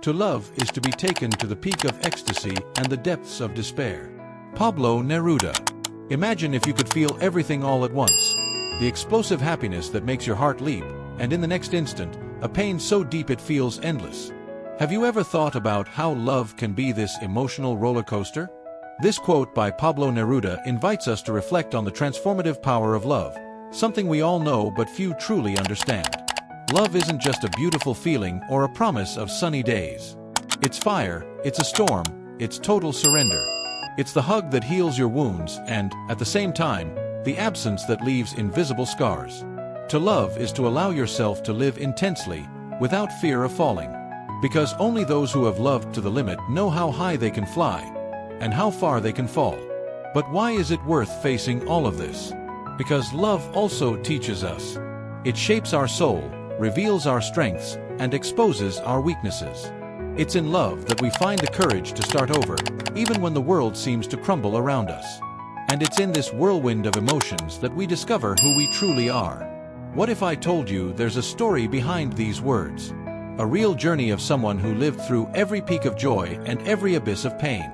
To love is to be taken to the peak of ecstasy and the depths of despair. Pablo Neruda. Imagine if you could feel everything all at once. The explosive happiness that makes your heart leap, and in the next instant, a pain so deep it feels endless. Have you ever thought about how love can be this emotional roller coaster? This quote by Pablo Neruda invites us to reflect on the transformative power of love, something we all know but few truly understand. Love isn't just a beautiful feeling or a promise of sunny days. It's fire, it's a storm, it's total surrender. It's the hug that heals your wounds and, at the same time, the absence that leaves invisible scars. To love is to allow yourself to live intensely, without fear of falling. Because only those who have loved to the limit know how high they can fly, and how far they can fall. But why is it worth facing all of this? Because love also teaches us. It shapes our soul, reveals our strengths, and exposes our weaknesses. It's in love that we find the courage to start over, even when the world seems to crumble around us. And it's in this whirlwind of emotions that we discover who we truly are. What if I told you there's a story behind these words? A real journey of someone who lived through every peak of joy and every abyss of pain.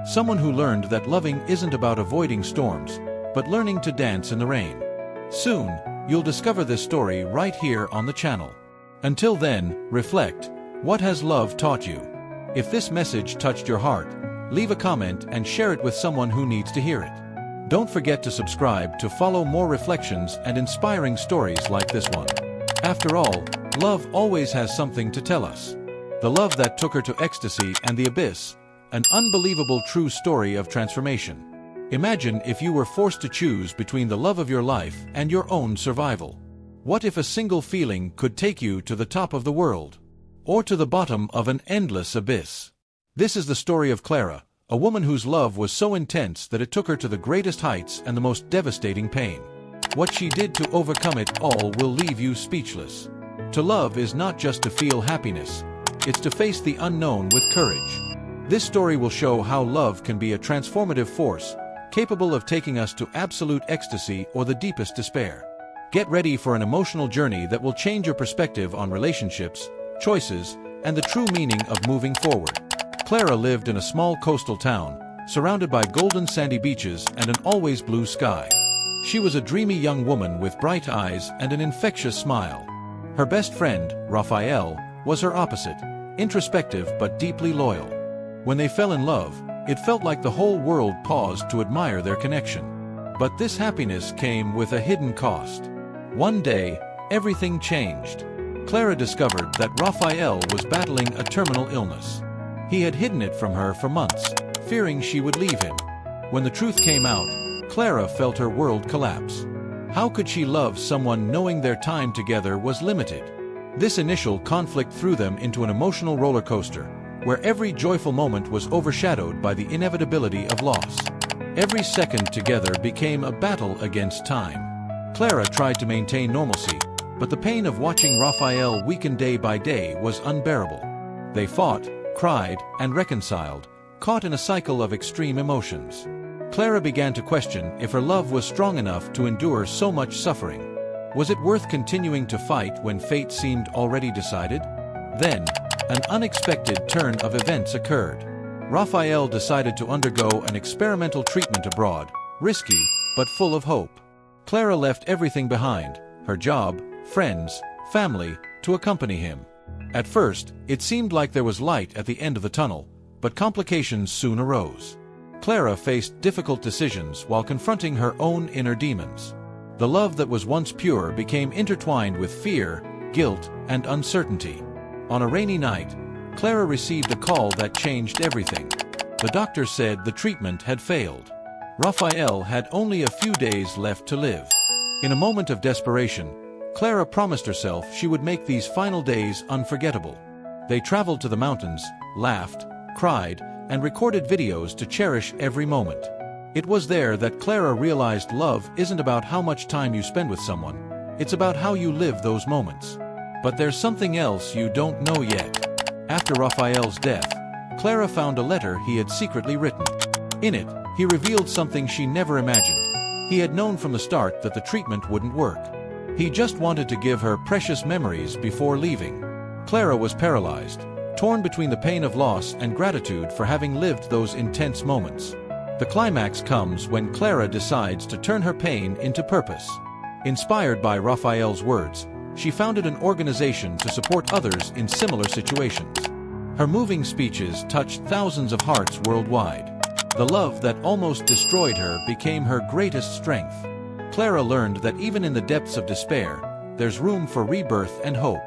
Someone who learned that loving isn't about avoiding storms, but learning to dance in the rain. Soon, you'll discover this story right here on the channel. Until then, reflect. What has love taught you? If this message touched your heart, leave a comment and share it with someone who needs to hear it. Don't forget to subscribe to follow more reflections and inspiring stories like this one. After all, love always has something to tell us. The love that took her to ecstasy and the abyss, an unbelievable true story of transformation. Imagine if you were forced to choose between the love of your life and your own survival. What if a single feeling could take you to the top of the world? Or to the bottom of an endless abyss? This is the story of Clara, a woman whose love was so intense that it took her to the greatest heights and the most devastating pain. What she did to overcome it all will leave you speechless. To love is not just to feel happiness, it's to face the unknown with courage. This story will show how love can be a transformative force, capable of taking us to absolute ecstasy or the deepest despair. Get ready for an emotional journey that will change your perspective on relationships, choices, and the true meaning of moving forward. Clara lived in a small coastal town, surrounded by golden sandy beaches and an always blue sky. She was a dreamy young woman with bright eyes and an infectious smile. Her best friend, Raphael, was her opposite, introspective but deeply loyal. When they fell in love, it felt like the whole world paused to admire their connection. But this happiness came with a hidden cost. One day, everything changed. Clara discovered that Raphael was battling a terminal illness. He had hidden it from her for months, fearing she would leave him. When the truth came out, Clara felt her world collapse. How could she love someone knowing their time together was limited? This initial conflict threw them into an emotional roller coaster, where every joyful moment was overshadowed by the inevitability of loss. Every second together became a battle against time. Clara tried to maintain normalcy, but the pain of watching Raphael weaken day by day was unbearable. They fought, cried, and reconciled, caught in a cycle of extreme emotions. Clara began to question if her love was strong enough to endure so much suffering. Was it worth continuing to fight when fate seemed already decided? Then, an unexpected turn of events occurred. Raphael decided to undergo an experimental treatment abroad, risky, but full of hope. Clara left everything behind, her job, friends, family, to accompany him. At first, it seemed like there was light at the end of the tunnel, but complications soon arose. Clara faced difficult decisions while confronting her own inner demons. The love that was once pure became intertwined with fear, guilt, and uncertainty. On a rainy night, Clara received a call that changed everything. The doctor said the treatment had failed. Raphael had only a few days left to live. In a moment of desperation, Clara promised herself she would make these final days unforgettable. They traveled to the mountains, laughed, cried, and recorded videos to cherish every moment. It was there that Clara realized love isn't about how much time you spend with someone, it's about how you live those moments. But there's something else you don't know yet. After Raphael's death, Clara found a letter he had secretly written. In it, he revealed something she never imagined. He had known from the start that the treatment wouldn't work. He just wanted to give her precious memories before leaving. Clara was paralyzed, torn between the pain of loss and gratitude for having lived those intense moments. The climax comes when Clara decides to turn her pain into purpose. Inspired by Raphael's words, she founded an organization to support others in similar situations. Her moving speeches touched thousands of hearts worldwide. The love that almost destroyed her became her greatest strength. Clara learned that even in the depths of despair, there's room for rebirth and hope.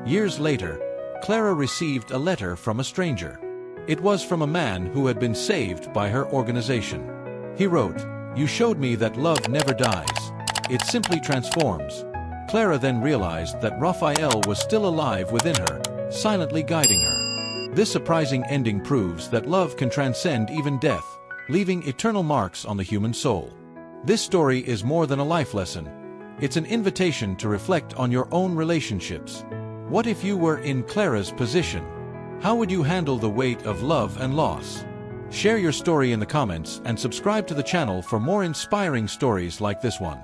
Years later, Clara received a letter from a stranger. It was from a man who had been saved by her organization. He wrote, "You showed me that love never dies. It simply transforms." Clara then realized that Raphael was still alive within her, silently guiding her. This surprising ending proves that love can transcend even death, leaving eternal marks on the human soul. This story is more than a life lesson. It's an invitation to reflect on your own relationships. What if you were in Clara's position? How would you handle the weight of love and loss? Share your story in the comments and subscribe to the channel for more inspiring stories like this one.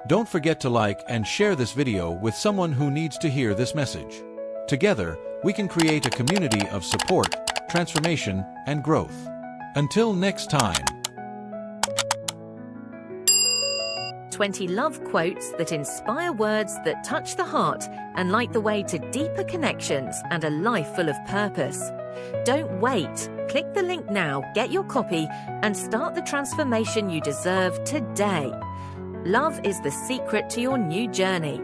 Don't forget to like and share this video with someone who needs to hear this message. Together, we can create a community of support, transformation, and growth. Until next time. 20 love quotes that inspire words that touch the heart and light the way to deeper connections and a life full of purpose. Don't wait. Click the link now, get your copy, and start the transformation you deserve today. Love is the secret to your new journey.